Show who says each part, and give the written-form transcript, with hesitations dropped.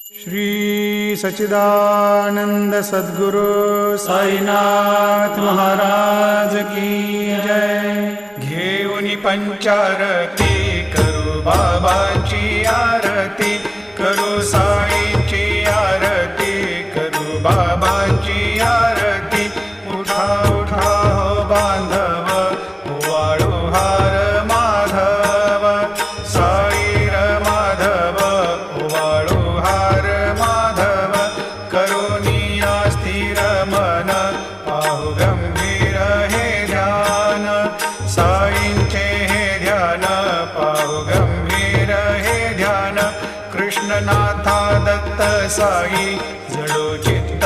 Speaker 1: श्री सच्चिदानंद सद्गुरु साईनाथ महाराज की जय। घेऊन पंचारती करू बाबांची आरती, करू साईंची आरती, करू बाबांची आरती। उठा उठा हो बांधव, वाळू हार माधव, साई र माधव, वाळू हार माधव। करुणिया स्थिर मन, पाहु गंभीर हे ध्यान, साईंचे हे ध्यान, पाहु गंभीर हे ध्यान। कृष्णनाथा दत्त साई, जडो चित्त